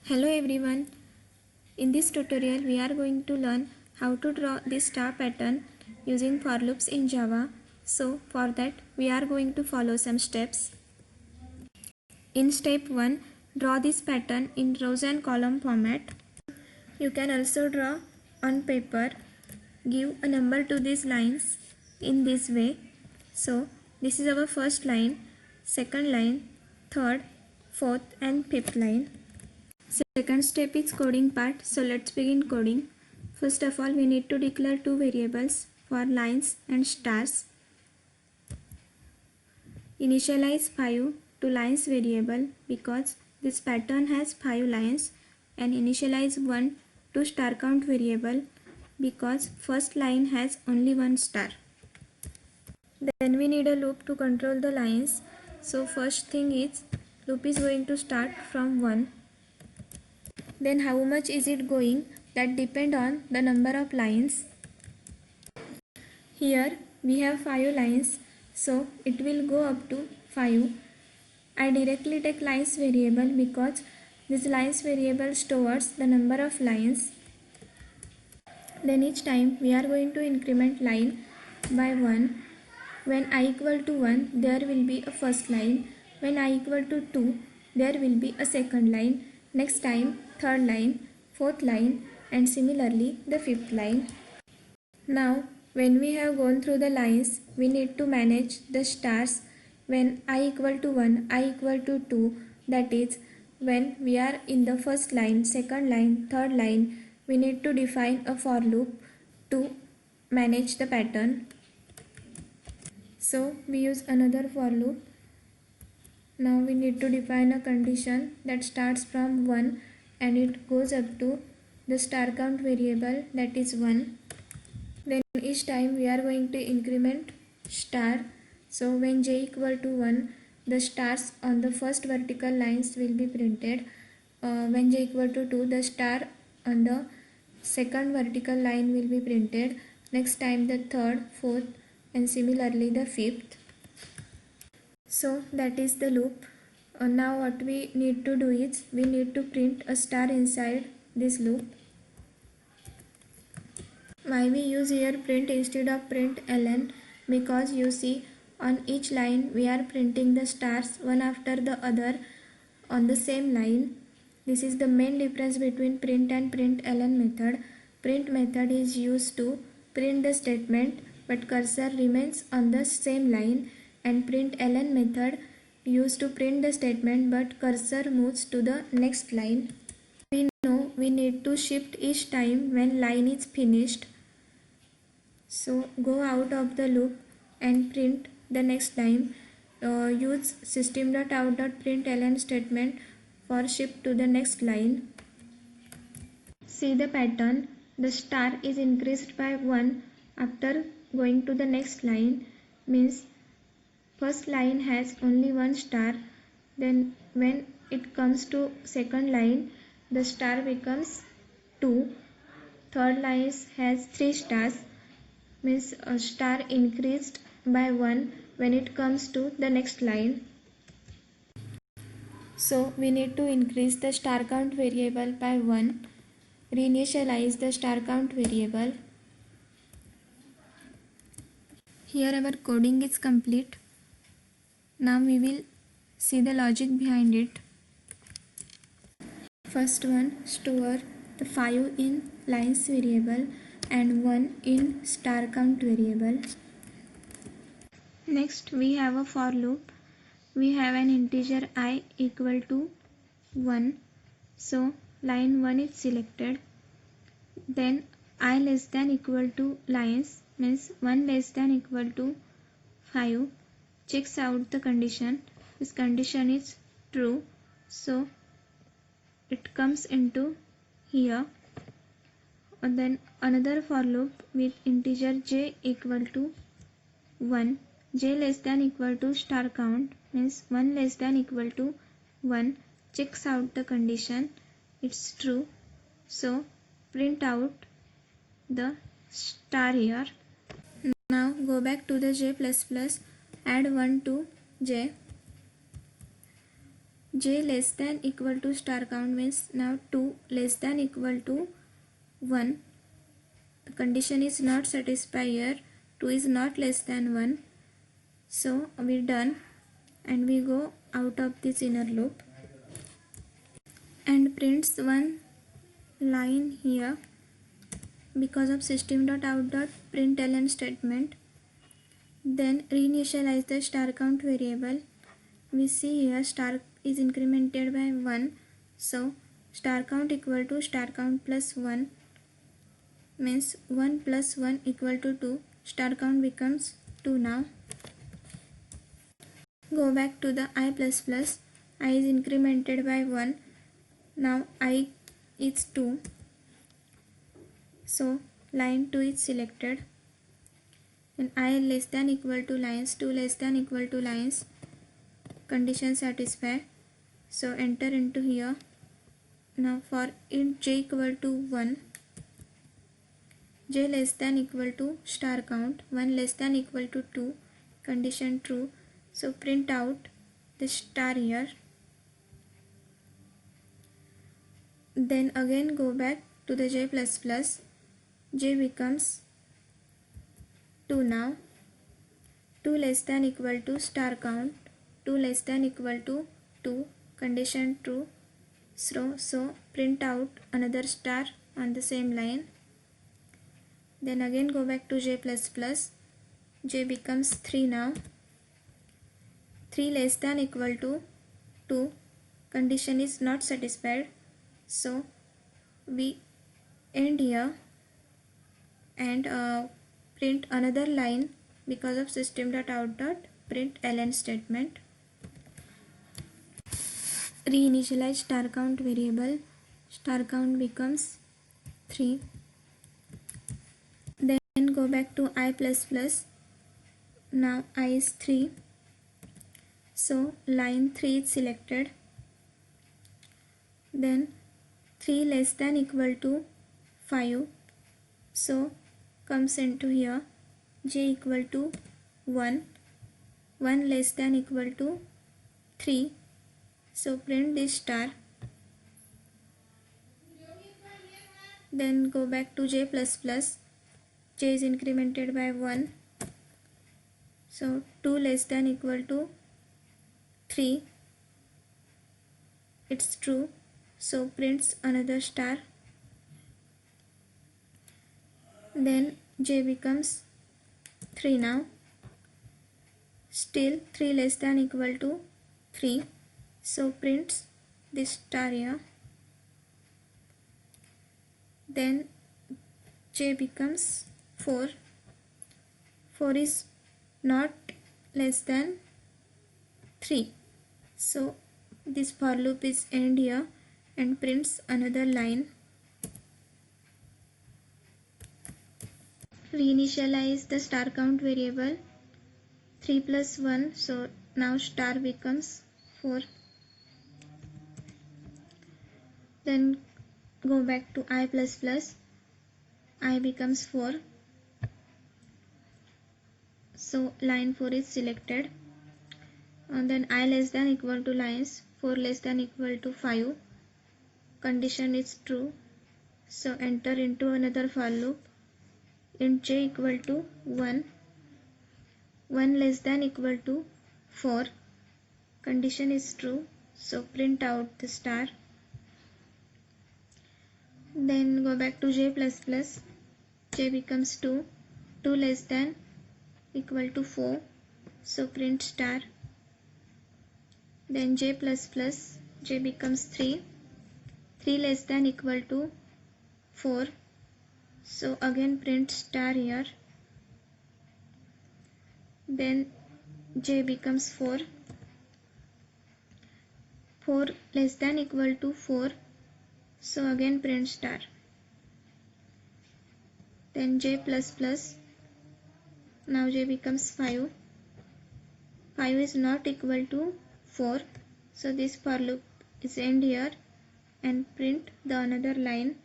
Hello everyone. In this tutorial we are going to learn how to draw this star pattern using for loops in Java. So for that we are going to follow some steps. In step 1, draw this pattern in rows and column format. You can also draw on paper. Give a number to these lines in this way. So this is our first line, second line, third, fourth and fifth line. Second step is coding part. So let's begin coding. First of all, we need to declare two variables for lines and stars. Initialize 5 to lines variable because this pattern has 5 lines, and initialize 1 to star count variable because first line has only one star. Then we need a loop to control the lines. So first thing is loop is going to start from 1. Then how much is it going? That depend on the number of lines. Here we have 5 lines, so it will go up to 5. I directly take lines variable because this lines variable stores the number of lines. Then each time we are going to increment line by 1. When I equal to 1, there will be a first line. When I equal to 2, there will be a second line. Next time, third line, fourth line, and similarly the fifth line. Now, when we have gone through the lines, we need to manage the stars. When I equal to 1, I equal to 2, that is, when we are in the first line, second line, third line, we need to define a for loop to manage the pattern. So we use another for loop. Now we need to define a condition that starts from 1 and it goes up to the star count variable, that is 1. Then each time we are going to increment star. So when j equal to 1, the stars on the first vertical lines will be printed. When j equal to 2, the star on the second vertical line will be printed. Next time the third, fourth, and similarly the fifth. So that is the loop. Now what we need to do is we need to print a star inside this loop. Why we use here print instead of print ln? Because you see on each line we are printing the stars one after the other on the same line. This is the main difference between print and print ln method. Print method is used to print the statement but cursor remains on the same line, and print ln method used to print the statement but cursor moves to the next line. We know we need to shift each time when line is finished. So go out of the loop and print the next line. Use system.out.println statement for shift to the next line. See the pattern. The star is increased by 1 after going to the next line, means first line has only one star. Then when it comes to second line, the star becomes 2. Third line has 3 stars, means a star increased by 1 when it comes to the next line. So we need to increase the star count variable by 1. Reinitialize the star count variable. Here our coding is complete. Now we will see the logic behind it. First one, store the 5 in lines variable and 1 in star count variable. Next we have a for loop. We have an integer I equal to 1. So line 1 is selected. Then I less than equal to lines, means 1 less than equal to 5. Checks out the condition. This condition is true, so it comes into here. And then another for loop with integer j equal to 1. J less than equal to star count, means 1 less than equal to 1. Checks out the condition. It's true, so print out the star here. Now go back to the j++, add 1 to j. j less than equal to star count means now 2 less than equal to 1. The condition is not satisfied here. 2 is not less than 1. So we're done and we go out of this inner loop and prints one line here because of system.out.println statement. Then reinitialize the star count variable. We see here star is incremented by 1. So star count equal to star count plus 1 means 1 plus 1 equal to 2. Star count becomes 2 now. Go back to the I++. I is incremented by 1. Now I is 2. So line 2 is selected. And I less than equal to lines, 2 less than equal to lines, condition satisfy. So enter into here. Now for int j equal to 1, j less than equal to star count, 1 less than equal to 2, condition true. So print out the star here. Then again go back to the j++. J becomes 2 now. 2 less than equal to star count, 2 less than equal to 2, condition true. So print out another star on the same line. Then again go back to j++. J becomes 3 now. 3 less than equal to 2, condition is not satisfied. So we end here and print another line because of system.out.println statement. Reinitialize star count variable. Star count becomes 3. Then go back to I++. Now I is 3. So line 3 is selected. Then 3 less than equal to 5. So comes into here. J equal to 1. 1 less than equal to 3. So print this star. Then go back to j++. J is incremented by 1. So 2 less than equal to 3. It's true. So prints another star. Then j becomes 3 now. Still 3 less than equal to 3. So prints this star here. Then j becomes 4. 4 is not less than 3. So this for loop is end here and prints another line. Reinitialize the star count variable. 3 plus 1, so now star becomes 4. Then go back to I++. I becomes 4. So line 4 is selected. And then I less than equal to lines 4 less than equal to 5. Condition is true. So enter into another for loop. Int j equal to 1. 1 less than equal to 4. Condition is true. So print out the star. Then go back to j++. J becomes 2. 2 less than equal to 4. So print star. Then j++. J becomes 3. 3 less than equal to 4. So again print star here. Then j becomes 4. 4 less than equal to 4. So again print star. Then j++. Now j becomes 5. 5 is not equal to 4. So this for loop is end here and print the another line.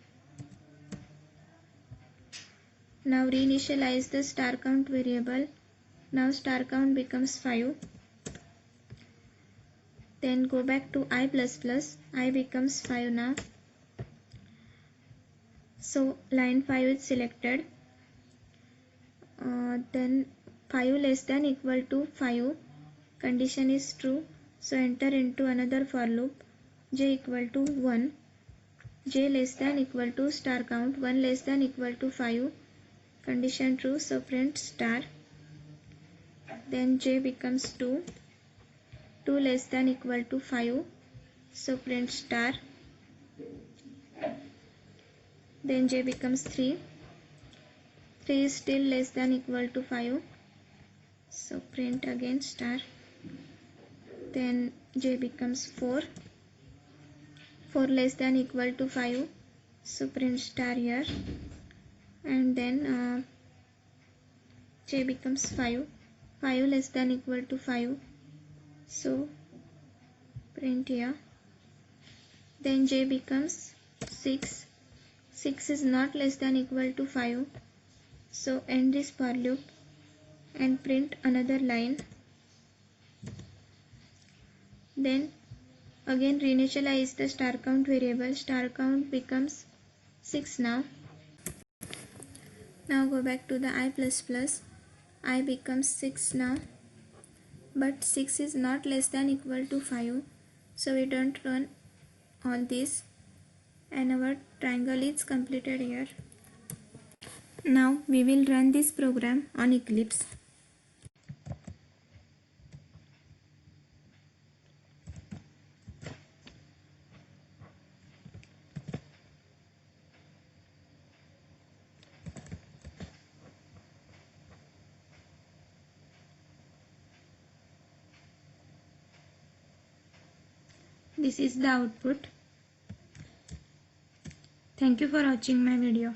Now reinitialize the star count variable. Now star count becomes 5. Then go back to I++. I becomes 5 now. So line 5 is selected. Then 5 less than equal to 5. Condition is true. So enter into another for loop. J equal to 1. J less than equal to star count. 1 less than equal to 5. Condition true. So print star. Then J becomes 2. 2 less than equal to 5. So print star. Then J becomes 3. 3 is still less than equal to 5. So print again star. Then J becomes 4. 4 less than equal to 5. So print star here. And then J becomes 5. 5 less than equal to 5. So print here. Then J becomes 6. 6 is not less than equal to 5. So end this for loop and print another line. Then again reinitialize the star count variable. Star count becomes 6 now. Now go back to the I++. I becomes 6 now. But 6 is not less than equal to 5. So we don't run all this. And our triangle is completed here. Now we will run this program on Eclipse. This is the output. Thank you for watching my video.